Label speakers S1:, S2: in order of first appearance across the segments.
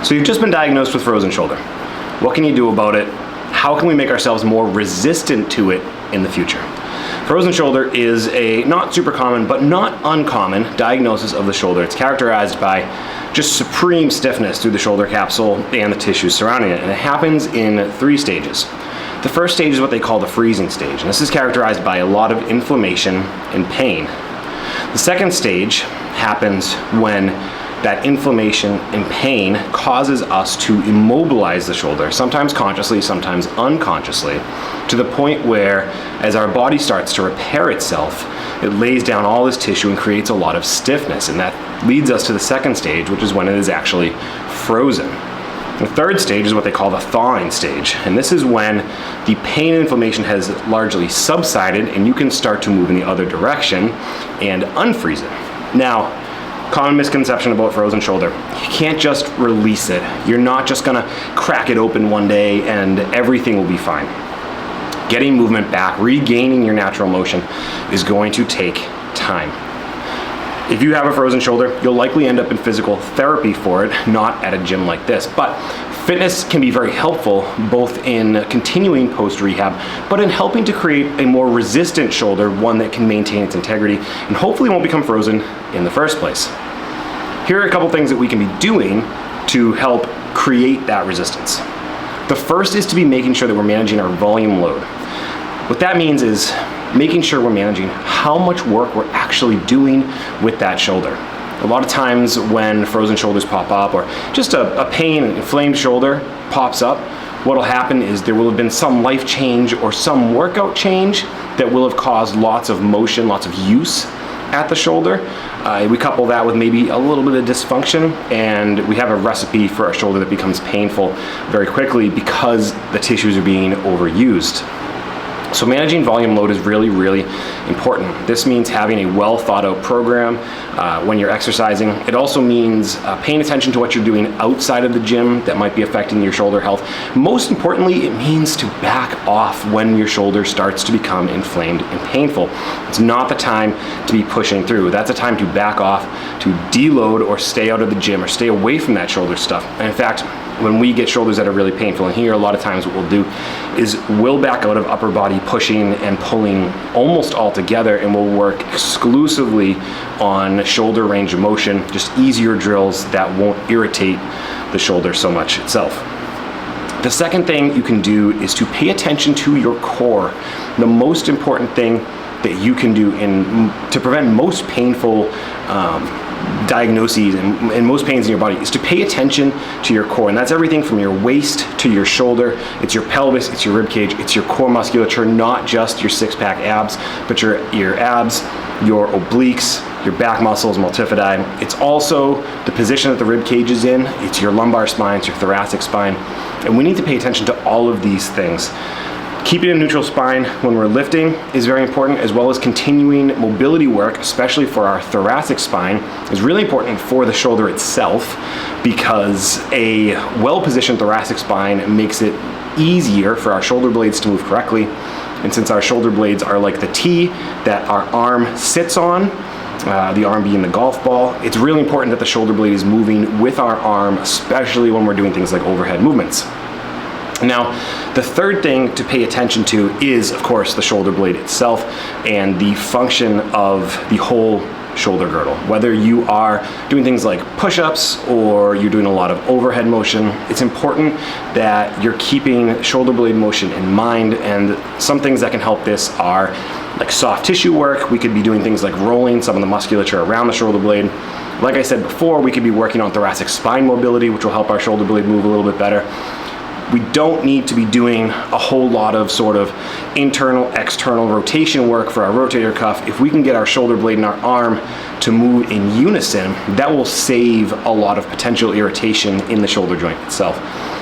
S1: So you've just been diagnosed with frozen shoulder. What can you do about it? How can we make ourselves more resistant to it in the future? Frozen shoulder is a not super common, but not uncommon diagnosis of the shoulder. It's characterized by just supreme stiffness through the shoulder capsule and the tissues surrounding it. And it happens in 3 stages. The first stage is what they call the freezing stage. And this is characterized by a lot of inflammation and pain. The second stage happens when that inflammation and pain causes us to immobilize the shoulder, sometimes consciously, sometimes unconsciously, to the point where as our body starts to repair itself, it lays down all this tissue and creates a lot of stiffness. And that leads us to the second stage, which is when it is actually frozen. The third stage is what they call the thawing stage. And this is when the pain and inflammation has largely subsided and you can start to move in the other direction and unfreeze it. Now, common misconception about frozen shoulder. You can't just release it. You're not just gonna crack it open one day and everything will be fine. Getting movement back, regaining your natural motion is going to take time. If you have a frozen shoulder, you'll likely end up in physical therapy for it, not at a gym like this. But fitness can be very helpful both in continuing post-rehab, but in helping to create a more resistant shoulder, one that can maintain its integrity and hopefully won't become frozen in the first place. Here are a couple things that we can be doing to help create that resistance. The first is to be making sure that we're managing our volume load. What that means is making sure we're managing how much work we're actually doing with that shoulder. A lot of times when frozen shoulders pop up or just a pain, an inflamed shoulder pops up, what'll happen is there will have been some life change or some workout change that will have caused lots of motion, lots of use at the shoulder. We couple that with maybe a little bit of dysfunction and we have a recipe for a shoulder that becomes painful very quickly because the tissues are being overused. So managing volume load is really, really important. This means having a well thought out program when you're exercising. It also means paying attention to what you're doing outside of the gym that might be affecting your shoulder health. Most importantly, it means to back off when your shoulder starts to become inflamed and painful. It's not the time to be pushing through. That's a time to back off, to deload or stay out of the gym or stay away from that shoulder stuff. And in fact, when we get shoulders that are really painful, and here a lot of times what we'll do is we'll back out of upper body pushing and pulling almost all together and we'll work exclusively on shoulder range of motion, just easier drills that won't irritate the shoulder so much itself. The second thing you can do is to pay attention to your core. The most important thing that you can do to prevent most painful diagnoses and most pains in your body is to pay attention to your core. And that's everything from your waist to your shoulder. It's your pelvis, it's your rib cage, it's your core musculature, not just your six-pack abs, but your abs, your obliques, your back muscles, multifidi. It's also the position that the rib cage is in. It's your lumbar spine, it's your thoracic spine. And we need to pay attention to all of these things. Keeping a neutral spine when we're lifting is very important, as well as continuing mobility work, especially for our thoracic spine, is really important for the shoulder itself because a well-positioned thoracic spine makes it easier for our shoulder blades to move correctly. And since our shoulder blades are like the T that our arm sits on, the arm being the golf ball, it's really important that the shoulder blade is moving with our arm, especially when we're doing things like overhead movements. Now, the third thing to pay attention to is, of course, the shoulder blade itself and the function of the whole shoulder girdle. Whether you are doing things like push-ups or you're doing a lot of overhead motion, it's important that you're keeping shoulder blade motion in mind. And some things that can help this are like soft tissue work. We could be doing things like rolling some of the musculature around the shoulder blade. Like I said before, we could be working on thoracic spine mobility, which will help our shoulder blade move a little bit better. We don't need to be doing a whole lot of sort of internal, external rotation work for our rotator cuff. If we can get our shoulder blade and our arm to move in unison, that will save a lot of potential irritation in the shoulder joint itself.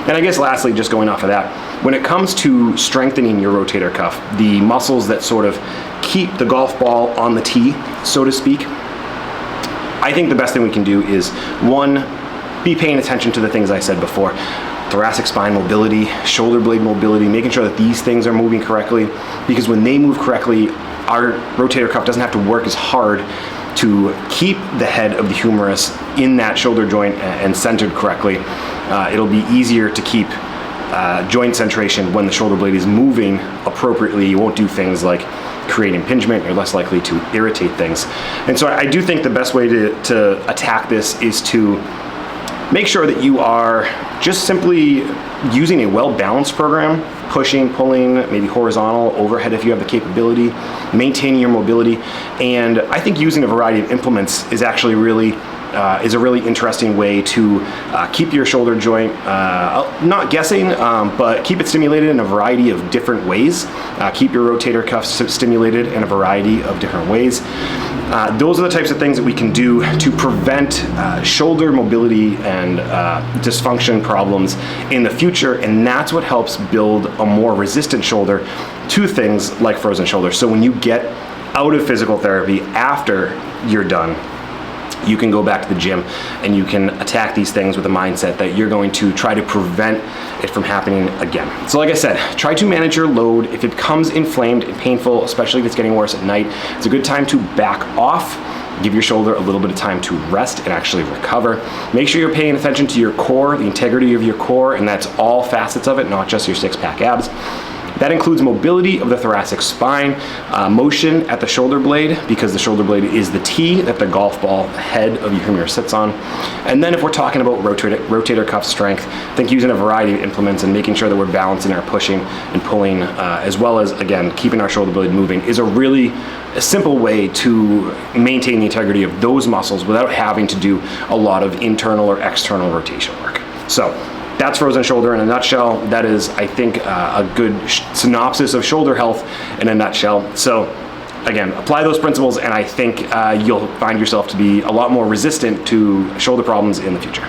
S1: And I guess lastly, just going off of that, when it comes to strengthening your rotator cuff, the muscles that sort of keep the golf ball on the tee, so to speak, I think the best thing we can do is, one, be paying attention to the things I said before. Thoracic spine mobility, shoulder blade mobility, making sure that these things are moving correctly, because when they move correctly, our rotator cuff doesn't have to work as hard to keep the head of the humerus in that shoulder joint and centered correctly. it'll be easier to keep joint centration when the shoulder blade is moving appropriately. You won't do things like create impingement. You're less likely to irritate things. And so I do think the best way to attack this is to make sure that you are just simply using a well-balanced program, pushing, pulling, maybe horizontal, overhead if you have the capability, maintaining your mobility. And I think using a variety of implements is actually really is a really interesting way to keep your shoulder joint, not guessing, but keep it stimulated in a variety of different ways. Keep your rotator cuffs stimulated in a variety of different ways. Those are the types of things that we can do to prevent shoulder mobility and dysfunction problems in the future, and that's what helps build a more resistant shoulder to things like frozen shoulder. So when you get out of physical therapy after you're done, you can go back to the gym and you can attack these things with a mindset that you're going to try to prevent it from happening again. So like I said, try to manage your load. If it becomes inflamed and painful, especially if it's getting worse at night, it's a good time to back off. Give your shoulder a little bit of time to rest and actually recover. Make sure you're paying attention to your core, the integrity of your core, and that's all facets of it, not just your six-pack abs. That includes mobility of the thoracic spine, motion at the shoulder blade, because the shoulder blade is the T that the golf ball head of your femur sits on. And then if we're talking about rotator cuff strength, I think using a variety of implements and making sure that we're balancing our pushing and pulling, as well as, again, keeping our shoulder blade moving, is a simple way to maintain the integrity of those muscles without having to do a lot of internal or external rotation work. So that's frozen shoulder in a nutshell. That is, I think, a good synopsis of shoulder health in a nutshell. So again, apply those principles, and I think you'll find yourself to be a lot more resistant to shoulder problems in the future.